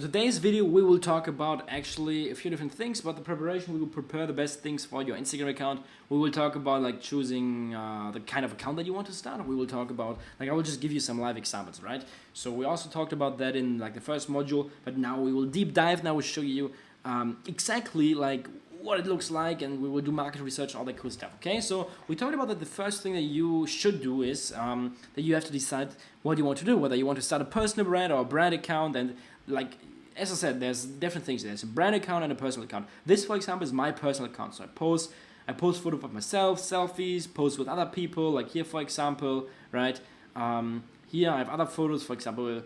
Today's video we will talk about actually a few different things about the preparation. We will prepare the best things for your Instagram account. We will talk about like choosing the kind of account that you want to start. We will talk about like I will just give you some live examples, right? So we also talked about that in like the first module, but now we will deep dive. Now we'll show you exactly like what it looks like, and we will do market research, all that cool stuff. Okay, so we talked about that the first thing that you should do is that you have to decide what you want to do, whether you want to start a personal brand or a brand account. And like as I said, there's different things. There's a brand account and a personal account. This, for example, is my personal account. So I post photos of myself, selfies, post with other people, like here, for example, right? Here I have other photos, for example.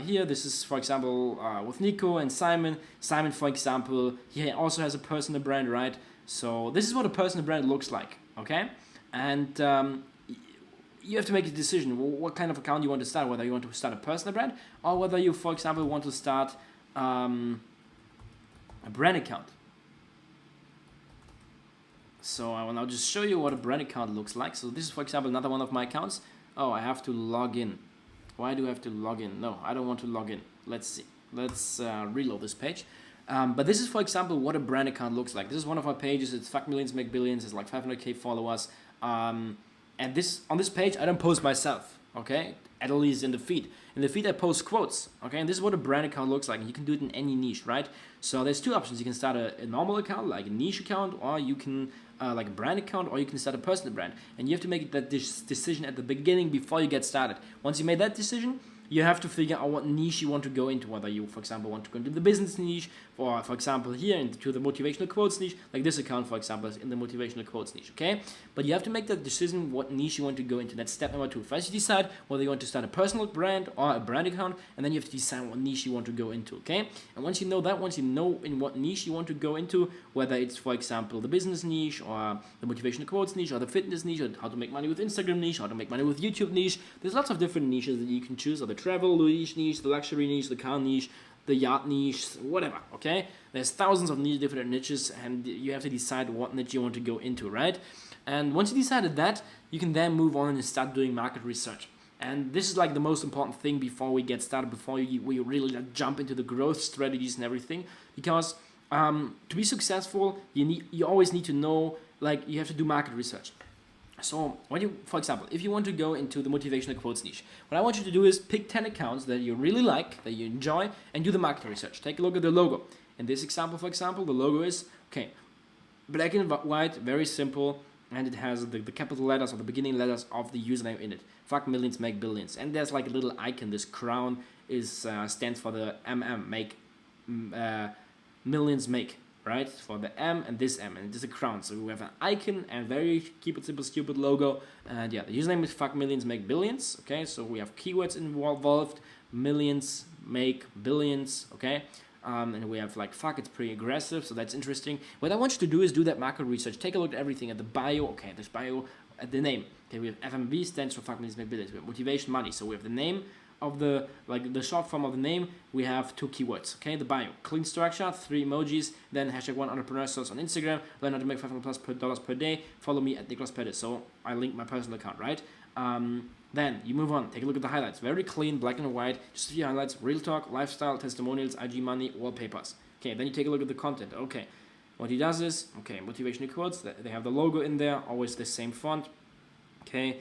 Here, this is, for example, with Nico and Simon. Simon, for example, he also has a personal brand, right? So this is what a personal brand looks like, okay? And you have to make a decision what kind of account you want to start, whether you want to start a personal brand or whether you, for example, want to start a brand account. So I will now just show you what a brand account looks like. So this is, for example, another one of my accounts. Oh, I have to log in. Why do I have to log in? No, I don't want to log in. Let's see. Let's reload this page. But this is, for example, what a brand account looks like. This is one of our pages. It's Fuck Millions Make Billions. It's like 500k followers. And on this page, I don't post myself, okay? At least in the feed. In the feed, I post quotes, okay? And this is what a brand account looks like. And you can do it in any niche, right? So there's two options. You can start a normal account, like a niche account, or you can like a brand account, or you can start a personal brand. And you have to make that decision at the beginning before you get started. Once you made that decision, you have to figure out what niche you want to go into, whether you, for example, want to go into the business niche, or, for example, here into the motivational quotes niche, like this account, for example, is in the motivational quotes niche, okay? But you have to make that decision what niche you want to go into. That's step number 2. First, you decide whether you want to start a personal brand or a brand account, and then you have to decide what niche you want to go into, okay? And once you know that, once you know in what niche you want to go into, whether it's, for example, the business niche, or the motivational quotes niche, or the fitness niche, or how to make money with Instagram niche, how to make money with YouTube niche, there's lots of different niches that you can choose, or the travel niche, the luxury niche, the car niche, the yacht niche, whatever, okay? There's thousands of different niches, and you have to decide what niche you want to go into, right? And once you decided that, you can then move on and start doing market research. And this is like the most important thing before we get started, before we really like jump into the growth strategies and everything. Because to be successful, you always need to know, like, you have to do market research. So, for example, if you want to go into the motivational quotes niche, what I want you to do is pick 10 accounts that you really like, that you enjoy, and do the market research. Take a look at the logo. In this example, for example, the logo is, okay, black and white, very simple, and it has the capital letters or the beginning letters of the username in it. Fuck Millions Make Billions. And there's like a little icon. This crown stands for the make, millions make. Right, for the M and this M, and it is a crown. So we have an icon and very keep it simple stupid logo. And yeah, the username is Fuck Millions Make Billions. Okay, so we have keywords involved: millions make billions. Okay, and we have like fuck. It's pretty aggressive, so that's interesting. What I want you to do is do that market research. Take a look at everything at the bio. Okay, this bio at the name. Okay, we have FMB stands for Fuck Millions Make Billions. We have motivation money. So we have the name of the short form of the name. We have 2 keywords, okay? The bio, clean structure, 3 emojis, then #1 entrepreneur source on Instagram, learn how to make $500+ per day, follow me at Niklas Pettis. So I link my personal account, right? Then you move on, take a look at the highlights, very clean, black and white, just a few highlights: real talk, lifestyle, testimonials, IG money, wallpapers. Okay, then you take a look at the content. Okay, what he does is, okay, motivational quotes, they have the logo in there, always the same font. Okay,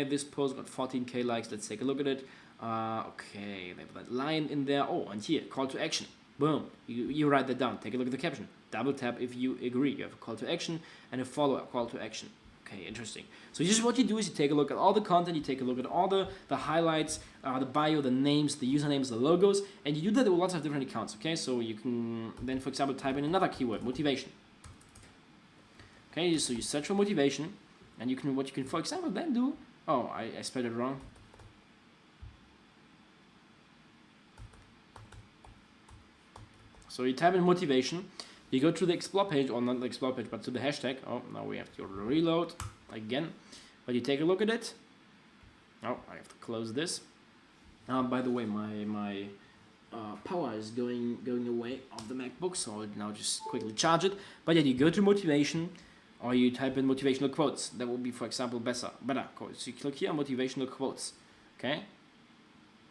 this post got 14k likes. Let's take a look at it. Okay, they have that line in there. Oh, and here, call to action. Boom, you write that down. Take a look at the caption. Double tap if you agree. You have a call to action and a follow-up call to action. Okay, interesting. So just what you do is you take a look at all the content, you take a look at all the highlights, the bio, the names, the usernames, the logos, and you do that with lots of different accounts, okay? So you can then, for example, type in another keyword, motivation. Okay, so you search for motivation, and what you can, for example, then do, oh, I spelled it wrong. So you type in motivation, you go to the explore page, or not the explore page, but to the hashtag. Oh, now we have to reload again. But you take a look at it. Oh, I have to close this. By the way, my power is going away of the MacBook, so I'll now just quickly charge it. But yeah, you go to motivation, or you type in motivational quotes. That will be, for example, better. So you click here on motivational quotes. Okay.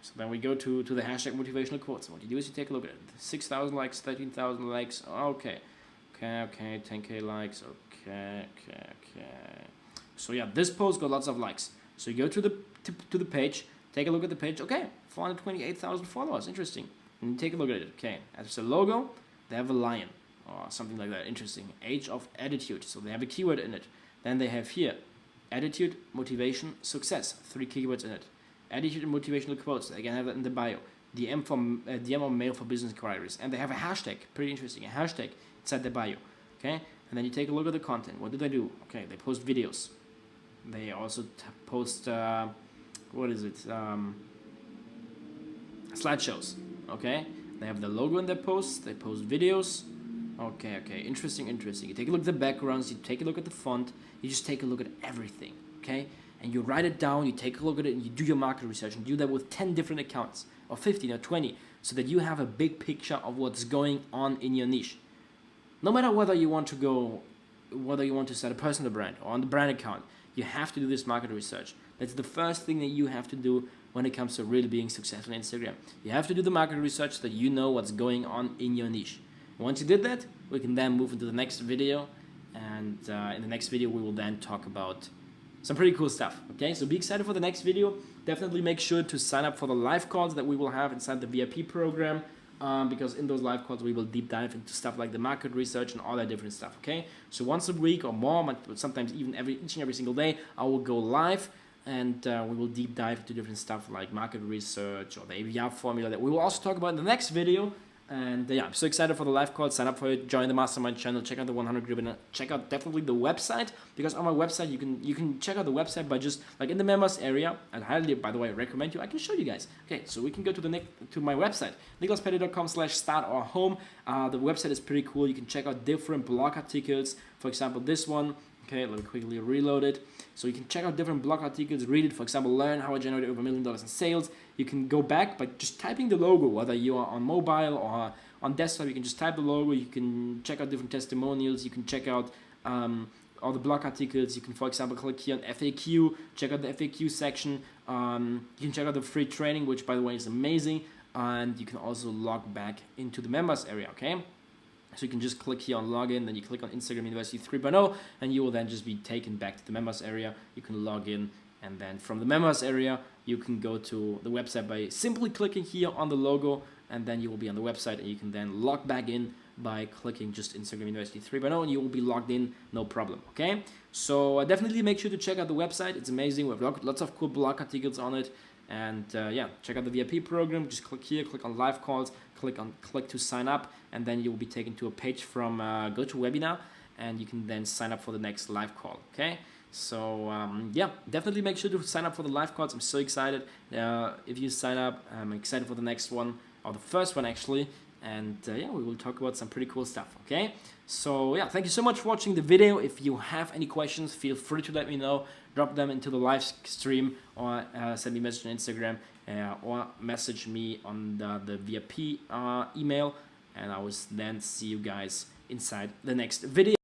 So then we go to the hashtag motivational quotes. And what you do is you take a look at it. 6,000 likes, 13,000 likes. Okay. 10k likes. Okay. So yeah, this post got lots of likes. So you go to the page, take a look at the page. Okay, 428,000 followers. Interesting. And you take a look at it. Okay, as a logo, they have a lion or something like that. Interesting. Age of attitude. So they have a keyword in it. Then they have here attitude, motivation, success. 3 keywords in it. Attitude and motivational quotes. They can have that in the bio. DM or mail for business inquiries. And they have a hashtag. Pretty interesting. A hashtag inside the bio. Okay. And then you take a look at the content. What do they do? Okay, they post videos. They also post what is it? Slideshows. Okay. They have the logo in their posts. They post videos. Okay. Interesting. You take a look at the backgrounds. You take a look at the font. You just take a look at everything. Okay. And you write it down, you take a look at it, and you do your market research, and do that with 10 different accounts, or 15 or 20, so that you have a big picture of what's going on in your niche. No matter whether you want to set a personal brand or on the brand account, you have to do this market research. That's the first thing that you have to do when it comes to really being successful on Instagram. You have to do the market research so that you know what's going on in your niche. Once you did that, we can then move into the next video, and in the next video we will then talk about some pretty cool stuff. Okay, so be excited for the next video. Definitely make sure to sign up for the live calls that we will have inside the VIP program, because in those live calls we will deep dive into stuff like the market research and all that different stuff. Okay, so once a week or more, sometimes even each and every single day, I will go live, and we will deep dive into different stuff like market research or the ABR formula that we will also talk about in the next video. And yeah, I'm so excited for the live call. Sign up for it, join the mastermind channel, check out the 100 group, and check out definitely the website, because on my website you can check out the website by just like in the members area. I highly, by the way, recommend you. I can show you guys. Okay, so we can go to my website, niklaspetty.com/start-or-home. The website is pretty cool. You can check out different blog articles. For example, this one. Okay, let me quickly reload it. So you can check out different blog articles, read it. For example, learn how I generated over $1 million in sales. You can go back by just typing the logo, whether you are on mobile or on desktop. You can just type the logo. You can check out different testimonials. You can check out all the blog articles. You can, for example, click here on FAQ, check out the FAQ section. You can check out the free training, which, by the way, is amazing. And you can also log back into the members area, okay? So you can just click here on login, then you click on Instagram University 3.0, and you will then just be taken back to the members area. You can log in, and then from the members area, you can go to the website by simply clicking here on the logo, and then you will be on the website, and you can then log back in by clicking just Instagram University 3.0, and you will be logged in, no problem, okay? So definitely make sure to check out the website. It's amazing. We have lots of cool blog articles on it. And yeah, check out the VIP program. Just click here, click on live calls, click to sign up, and then you will be taken to a page from GoToWebinar, and you can then sign up for the next live call. Okay, so yeah, definitely make sure to sign up for the live calls. I'm so excited. If you sign up, I'm excited for the next one, or the first one actually. And yeah, we will talk about some pretty cool stuff. Okay, so yeah, thank you so much for watching the video. If you have any questions, feel free to let me know. Drop them into the live stream, or send me a message on Instagram, or message me on the VIP email, and I will then see you guys inside the next video.